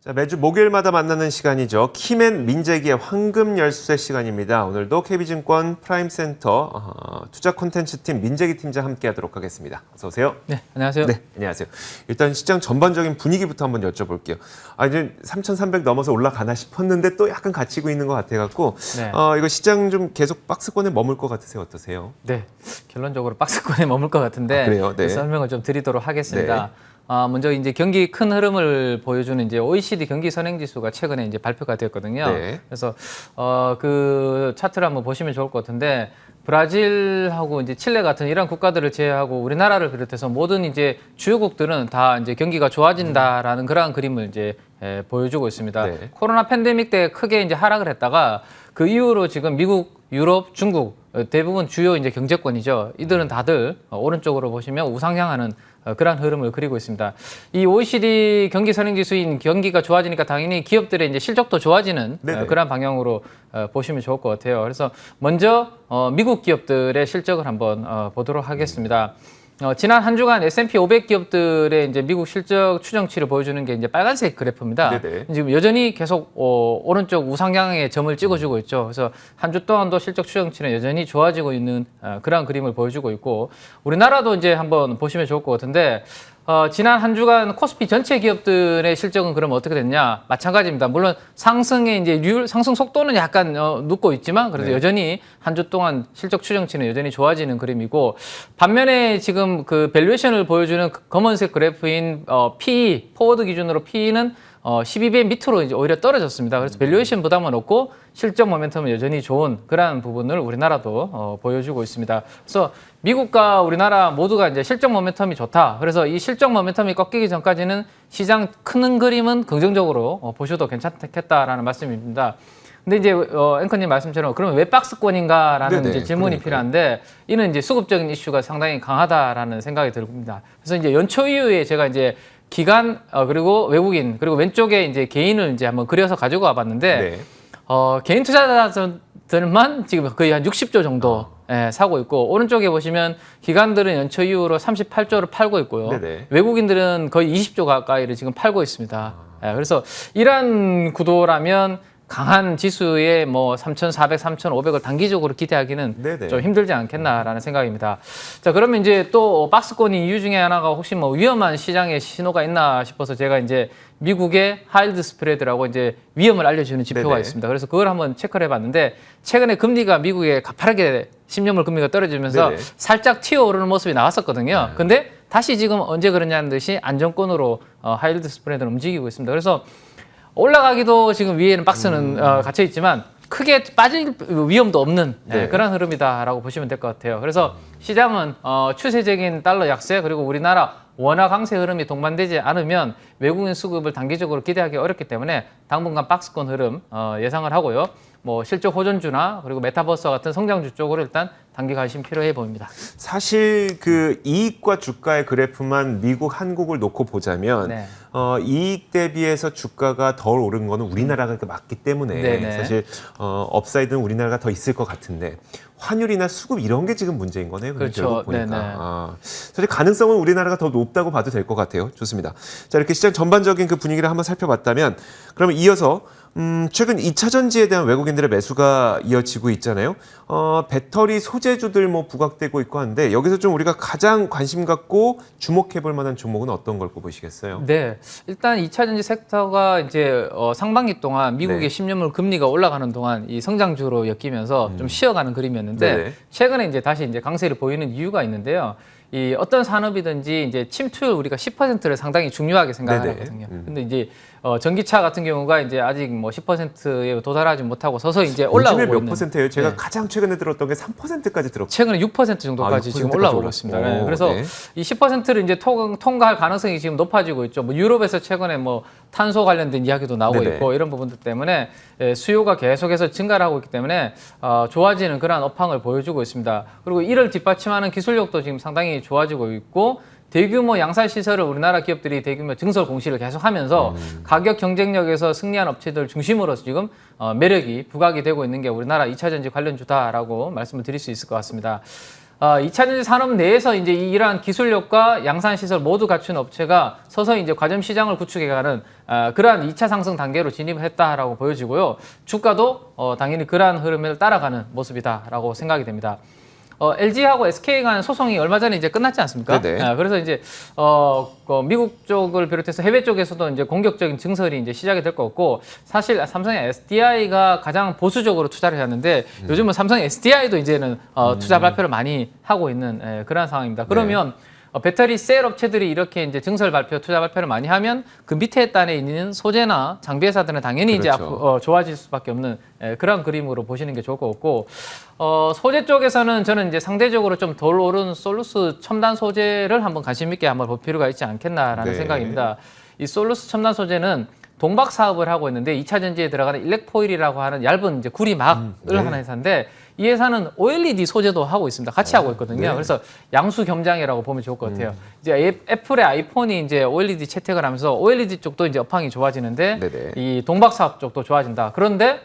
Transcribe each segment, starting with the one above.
자, 매주 목요일마다 만나는 시간이죠. 키맨 민재기의 황금 열쇠 시간입니다. 오늘도 KB증권 프라임센터 투자 콘텐츠팀 민재기 팀장 함께하도록 하겠습니다. 어서 오세요. 네, 안녕하세요. 네, 안녕하세요. 일단 시장 전반적인 분위기부터 한번 여쭤볼게요. 이제 3,300 넘어서 올라가나 싶었는데 또 약간 갇히고 있는 것 같아갖고 네. 이거 시장 좀 계속 박스권에 머물 것 같으세요? 어떠세요? 네, 결론적으로 박스권에 머물 것 같은데 그래요? 네. 설명을 좀 드리도록 하겠습니다. 네. 먼저 이제 경기 큰 흐름을 보여주는 이제 OECD 경기 선행 지수가 최근에 이제 발표가 되었거든요. 네. 그래서 그 차트를 한번 보시면 좋을 것 같은데 브라질하고 이제 칠레 같은 이런 국가들을 제외하고 우리나라를 비롯해서 모든 이제 주요국들은 다 이제 경기가 좋아진다라는 그러한 그림을 이제 보여주고 있습니다. 네. 코로나 팬데믹 때 크게 이제 하락을 했다가 그 이후로 지금 미국, 유럽, 중국 대부분 주요 이제 경제권이죠. 이들은 다들 오른쪽으로 보시면 우상향하는 그러한 흐름을 그리고 있습니다. 이 OECD 경기 선행지수인 경기가 좋아지니까 당연히 기업들의 이제 실적도 좋아지는 그러한 방향으로 보시면 좋을 것 같아요. 그래서 먼저 미국 기업들의 실적을 한번 보도록 하겠습니다. 지난 한 주간 S&P 500 기업들의 이제 미국 실적 추정치를 보여주는 게 이제 빨간색 그래프입니다. 네네. 지금 여전히 계속 오른쪽 우상향의 점을 찍어주고 있죠. 그래서 한 주 동안도 실적 추정치는 여전히 좋아지고 있는 그런 그림을 보여주고 있고 우리나라도 이제 한번 보시면 좋을 것 같은데 지난 한 주간 코스피 전체 기업들의 실적은 그럼 어떻게 됐냐? 마찬가지입니다. 물론 상승의 이제 상승 속도는 약간 눕고 있지만 그래도 네. 여전히 한 주 동안 실적 추정치는 여전히 좋아지는 그림이고 반면에 지금 그 밸류에이션을 보여주는 검은색 그래프인 PE, 포워드 기준으로 PE는 12배 밑으로 이제 오히려 떨어졌습니다. 그래서 밸류에이션 부담은 없고 실적 모멘텀은 여전히 좋은 그러한 부분을 우리나라도 보여주고 있습니다. 그래서 미국과 우리나라 모두가 이제 실적 모멘텀이 좋다. 그래서 이 실적 모멘텀이 꺾이기 전까지는 시장 큰 그림은 긍정적으로 보셔도 괜찮겠다라는 말씀입니다. 근데 이제 앵커님 말씀처럼 그러면 왜 박스권인가라는 이제 질문이 그러니까요. 필요한데 이는 이제 수급적인 이슈가 상당히 강하다라는 생각이 듭니다. 그래서 이제 연초 이후에 제가 이제 기관 그리고 외국인 그리고 왼쪽에 이제 개인을 이제 한번 그려서 가지고 와봤는데 네. 개인 투자자들만 지금 거의 한 60조 정도 사고 있고 오른쪽에 보시면 기관들은 연초 이후로 38조를 팔고 있고요. 네네. 외국인들은 거의 20조 가까이를 지금 팔고 있습니다. 그래서 이런 구도라면 강한 지수에 뭐 3,400, 3,500을 단기적으로 기대하기는 네네. 좀 힘들지 않겠나라는 생각입니다. 자, 그러면 이제 또 박스권이 이유 중에 하나가 혹시 뭐 위험한 시장의 신호가 있나 싶어서 제가 이제 미국의 하이드 스프레드라고 이제 위험을 알려주는 지표가 네네. 있습니다. 그래서 그걸 한번 체크를 해봤는데 최근에 금리가 미국에 가파르게 10년물 금리가 떨어지면서 네네. 살짝 튀어오르는 모습이 나왔었거든요. 근데 다시 지금 언제 그러냐는 듯이 안정권으로 하이드 스프레드는 움직이고 있습니다. 그래서 올라가기도 지금 위에는 박스는 갇혀 있지만 크게 빠질 위험도 없는 네. 그런 흐름이다라고 보시면 될 것 같아요. 그래서 시장은 추세적인 달러 약세 그리고 우리나라 원화 강세 흐름이 동반되지 않으면 외국인 수급을 단기적으로 기대하기 어렵기 때문에 당분간 박스권 흐름 예상을 하고요. 뭐 실적 호전주나 그리고 메타버스와 같은 성장주 쪽으로 일단 단기 관심 필요해 보입니다. 사실 그 이익과 주가의 그래프만 미국, 한국을 놓고 보자면 네. 이익 대비해서 주가가 덜 오른 거는 우리나라가 맞기 때문에 네네. 사실 업사이드는 우리나라가 더 있을 것 같은데 환율이나 수급 이런 게 지금 문제인 거네요. 그렇죠. 결국 보니까. 네네. 사실 가능성은 우리나라가 더 높다고 봐도 될 것 같아요. 좋습니다. 자, 이렇게 시장 전반적인 그 분위기를 한번 살펴봤다면 그러면 이어서 최근 2차 전지에 대한 외국인들의 매수가 이어지고 있잖아요. 배터리 소재주들 뭐 부각되고 있고 한데 여기서 좀 우리가 가장 관심 갖고 주목해 볼 만한 종목은 어떤 걸 꼽으시겠어요? 네, 일단 2차 전지 섹터가 이제 상반기 동안 미국의 네. 10년물 금리가 올라가는 동안 이 성장주로 엮이면서 좀 쉬어가는 그림이었는데 네네. 최근에 이제 다시 이제 강세를 보이는 이유가 있는데요. 이 어떤 산업이든지 이제 침투율 우리가 10%를 상당히 중요하게 생각하거든요. 근데 이제 전기차 같은 경우가 이제 아직 뭐 10%에 도달하지 못하고 서서히 이제 올라오고 요즘에 몇 있는. 퍼센트예요? 제가 네. 가장 최근에 들었던 게 3%까지 들었고. 최근에 6% 정도까지 6% 지금 까지 올라오고 올랐- 있습니다. 네. 오, 그래서 네. 이 10%를 이제 통과할 가능성이 지금 높아지고 있죠. 뭐 유럽에서 최근에 뭐 탄소 관련된 이야기도 나오고 네네. 있고 이런 부분들 때문에 수요가 계속해서 증가를 하고 있기 때문에 좋아지는 그러한 업황을 보여주고 있습니다. 그리고 이를 뒷받침하는 기술력도 지금 상당히 좋아지고 있고 대규모 양산 시설을 우리나라 기업들이 대규모 증설 공시를 계속하면서 가격 경쟁력에서 승리한 업체들 중심으로서 지금 매력이 부각이 되고 있는 게 우리나라 2차 전지 관련주다라고 말씀을 드릴 수 있을 것 같습니다. 2차전지 산업 내에서 이제 이러한 기술력과 양산 시설 모두 갖춘 업체가 서서히 이제 과점 시장을 구축해가는 그러한 2차 상승 단계로 진입을 했다라고 보여지고요. 주가도 당연히 그러한 흐름을 따라가는 모습이다라고 생각이 됩니다. LG하고 SK 간 소송이 얼마 전에 이제 끝났지 않습니까? 그래서 이제 미국 쪽을 비롯해서 해외 쪽에서도 이제 공격적인 증설이 이제 시작이 될 것 같고, 사실 삼성의 SDI가 가장 보수적으로 투자를 했는데 요즘은 삼성의 SDI도 이제는 투자 발표를 많이 하고 있는 그런 상황입니다. 그러면 배터리 셀 업체들이 이렇게 이제 증설 발표, 투자 발표를 많이 하면 그 밑에 단에 있는 소재나 장비 회사들은 당연히 이제 좋아질 수밖에 없는 그런 그림으로 보시는 게 좋을 것 같고, 소재 쪽에서는 저는 이제 상대적으로 좀 덜 오른 솔루스 첨단 소재를 한번 관심 있게 한번 볼 필요가 있지 않겠나라는 생각입니다. 이 솔루스 첨단 소재는 동박 사업을 하고 있는데 2차 전지에 들어가는 일렉포일이라고 하는 얇은 이제 구리막을 하는 회사인데, 이 회사는 OLED 소재도 하고 있습니다. 같이 하고 있거든요. 그래서 양수 겸장이라고 보면 좋을 것 같아요. 이제 애플의 아이폰이 이제 OLED 채택을 하면서 OLED 쪽도 이제 업황이 좋아지는데 이 동박 사업 쪽도 좋아진다. 그런데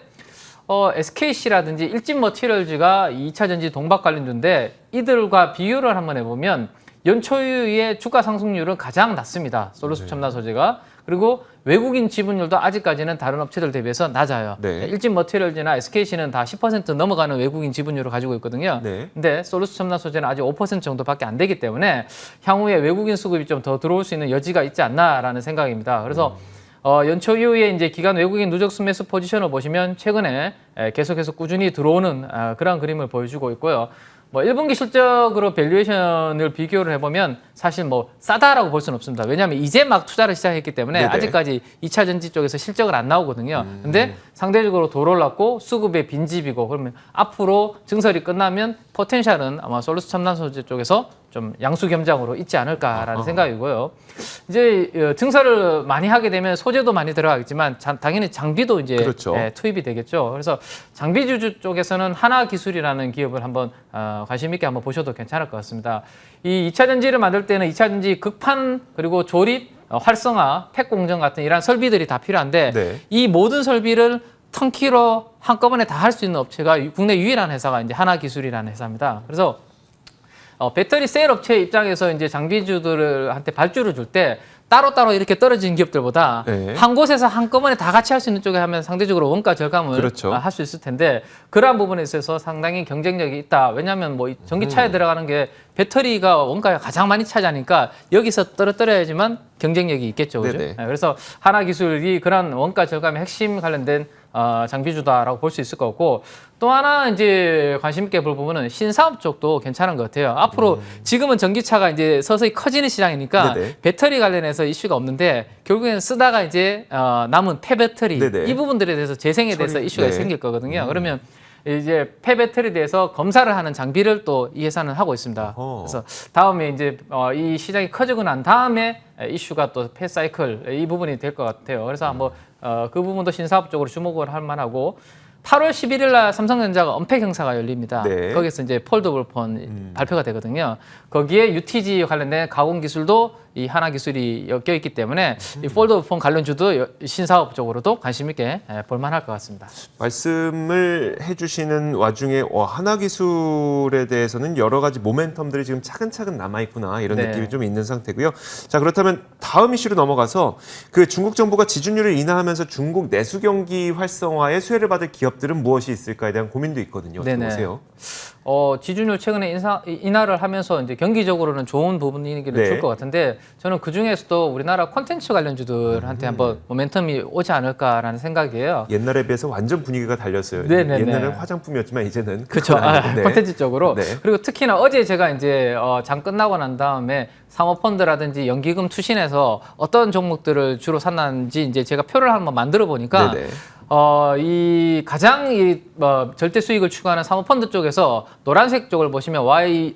SKC라든지 일진 머티리얼즈가 2차 전지 동박 관련주인데, 이들과 비교를 한번 해보면 연초유의 주가 상승률은 가장 낮습니다. 솔루스 첨단 소재가. 그리고 외국인 지분율도 아직까지는 다른 업체들 대비해서 낮아요. 일진 머티리얼즈나 SKC는 다 10% 넘어가는 외국인 지분율을 가지고 있거든요. 근데 솔루스 첨단 소재는 아직 5% 정도밖에 안 되기 때문에 향후에 외국인 수급이 좀 더 들어올 수 있는 여지가 있지 않나라는 생각입니다. 그래서 연초 이후에 이제 기관 외국인 누적 순매수 포지션을 보시면 최근에 계속해서 꾸준히 들어오는 그런 그림을 보여주고 있고요. 뭐 1분기 실적으로 밸류에이션을 비교를 해보면 사실 뭐 싸다라고 볼 수는 없습니다. 왜냐하면 이제 막 투자를 시작했기 때문에 아직까지 2차 전지 쪽에서 실적을 안 나오거든요. 근데 상대적으로 덜 올랐고 수급의 빈집이고, 그러면 앞으로 증설이 끝나면 포텐셜은 아마 솔루스 첨단 소재 쪽에서 좀 양수 겸장으로 있지 않을까라는 생각이고요. 이제 증설을 많이 하게 되면 소재도 많이 들어가겠지만 당연히 장비도 이제 투입이 되겠죠. 그래서 장비 주주 쪽에서는 하나기술이라는 기업을 한번 관심 있게 한번 보셔도 괜찮을 것 같습니다. 이 2차 전지를 만들 때는 2차 전지 극판 그리고 조립, 활성화, 팩 공정 같은 이런 설비들이 다 필요한데 이 모든 설비를 턴키로 한꺼번에 다 할 수 있는 업체가 국내 유일한 회사가 이제 하나기술이라는 회사입니다. 그래서 배터리 셀 업체 입장에서 이제 장비주들한테 발주를 줄 때 따로따로 이렇게 떨어진 기업들보다 한 곳에서 한꺼번에 다 같이 할 수 있는 쪽에 하면 상대적으로 원가 절감을 할 수 있을 텐데, 그러한 부분에 있어서 상당히 경쟁력이 있다. 왜냐하면 뭐 전기차에 들어가는 게 배터리가 원가가 가장 많이 차지하니까 여기서 떨어뜨려야지만 경쟁력이 있겠죠. 그죠? 그래서 하나기술이 그런 원가 절감의 핵심 관련된 장비주다라고 볼 수 있을 것 같고, 또 하나 이제 관심 있게 볼 부분은 신사업 쪽도 괜찮은 것 같아요. 앞으로 지금은 전기차가 이제 서서히 커지는 시장이니까 배터리 관련해서 이슈가 없는데, 결국에는 쓰다가 이제 남은 폐배터리 이 부분들에 대해서 재생에 대해서 이슈가 생길 거거든요. 그러면 이제 폐배터리에 대해서 검사를 하는 장비를 또 이 회사는 하고 있습니다. 그래서 다음에 이제 이 시장이 커지고 난 다음에 이슈가 또 폐사이클 이 부분이 될 것 같아요. 그래서 한번 그 부분도 신사업 쪽으로 주목을 할 만하고, 8월 11일 날 삼성전자가 언팩 행사가 열립니다. 거기서 이제 폴더블 폰 발표가 되거든요. 거기에 UTG 관련된 가공 기술도 이 하나 기술이 엮여 있기 때문에 이 폴더블 폰 관련주도 신사업 쪽으로도 관심 있게 볼만할 것 같습니다. 말씀을 해주시는 와중에 하나 기술에 대해서는 여러 가지 모멘텀들이 지금 차근차근 남아 있구나 이런 느낌이 좀 있는 상태고요. 자, 그렇다면 다음 이슈로 넘어가서 그 중국 정부가 지준율을 인하하면서 중국 내수 경기 활성화에 수혜를 받을 기업들은 무엇이 있을까에 대한 고민도 있거든요. 어떻게 보세요? 지준율 최근에 인하를 하면서 이제 경기적으로는 좋은 부분이기를 줄 것 같은데, 저는 그 중에서도 우리나라 콘텐츠 관련주들한테 한번 모멘텀이 오지 않을까라는 생각이에요. 옛날에 비해서 완전 분위기가 달렸어요. 옛날에는 화장품이었지만 이제는 그렇죠. 콘텐츠 쪽으로. 그리고 특히나 어제 제가 이제 장 끝나고 난 다음에 사모펀드라든지 연기금 투신해서 어떤 종목들을 주로 샀는지 이제 제가 표를 한번 만들어 보니까 이 가장 절대 수익을 추구하는 사모펀드 쪽에서 노란색 쪽을 보시면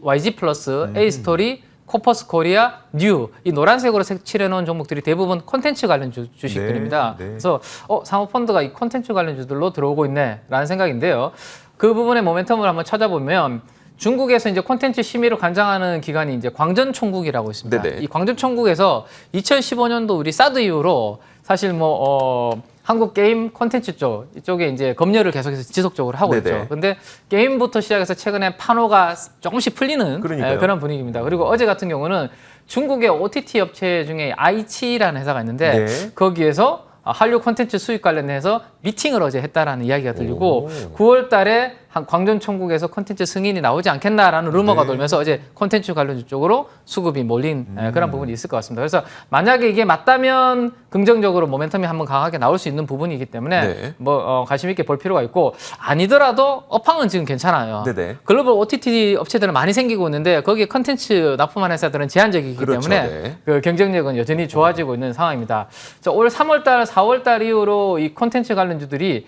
YG 플러스, A-스토리, 코퍼스 코리아, 뉴, 이 노란색으로 색칠해 놓은 종목들이 대부분 콘텐츠 관련 주식들입니다. 그래서 사모펀드가 이 콘텐츠 관련 주들로 들어오고 있네라는 생각인데요. 그 부분의 모멘텀을 한번 찾아보면 중국에서 이제 콘텐츠 심의를 관장하는 기관이 이제 광전총국이라고 있습니다. 네네. 이 광전총국에서 2015년도 우리 사드 이후로 사실 한국 게임 콘텐츠 이쪽에 이제 검열을 계속해서 지속적으로 하고 네네. 있죠. 근데 게임부터 시작해서 최근에 판호가 조금씩 풀리는 그러니까요. 그런 분위기입니다. 그리고 어제 같은 경우는 중국의 OTT 업체 중에 아이치라는 회사가 있는데 네. 거기에서 한류 콘텐츠 수입 관련해서 미팅을 어제 했다라는 이야기가 들리고 오. 9월 달에 한 광전총국에서 콘텐츠 승인이 나오지 않겠나라는 루머가 네. 돌면서 어제 콘텐츠 관련 쪽으로 수급이 몰린 그런 부분이 있을 것 같습니다. 그래서 만약에 이게 맞다면 긍정적으로 모멘텀이 한번 강하게 나올 수 있는 부분이기 때문에 네. 관심 있게 볼 필요가 있고 아니더라도 업황은 지금 괜찮아요. 네네. 글로벌 OTT 업체들은 많이 생기고 있는데 거기에 콘텐츠 납품하는 회사들은 제한적이기 그렇죠. 때문에 네. 그 경쟁력은 여전히 좋아지고 있는 상황입니다. 올 3월달, 4월달 이후로 이 콘텐츠 관련주들이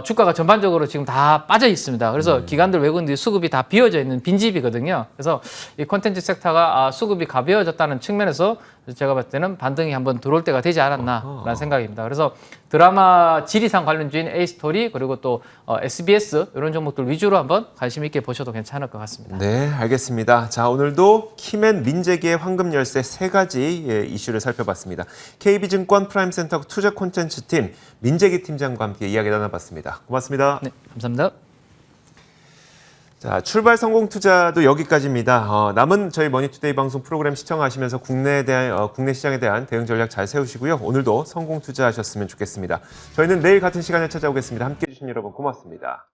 주가가 전반적으로 지금 다 빠져 있습니다. 그래서 기관들, 외국인들 수급이 다 비어져 있는 빈집이거든요. 그래서 이 콘텐츠 섹터가 수급이 가벼워졌다는 측면에서 제가 봤을 때는 반등이 한번 들어올 때가 되지 않았나라는 생각입니다. 그래서 드라마 지리산 관련주인 A스토리 그리고 또 SBS 이런 종목들 위주로 한번 관심 있게 보셔도 괜찮을 것 같습니다. 네, 알겠습니다. 자, 오늘도 키맨 민재기의 황금 열쇠 3가지 이슈를 살펴봤습니다. KB증권 프라임센터 투자 콘텐츠팀 민재기 팀장과 함께 이야기 나눠봤습니다. 고맙습니다. 네, 감사합니다. 자, 출발 성공 투자도 여기까지입니다. 남은 저희 머니투데이 방송 프로그램 시청하시면서 국내 시장에 대한 대응 전략 잘 세우시고요. 오늘도 성공 투자하셨으면 좋겠습니다. 저희는 내일 같은 시간에 찾아오겠습니다. 함께해 주신 여러분 고맙습니다.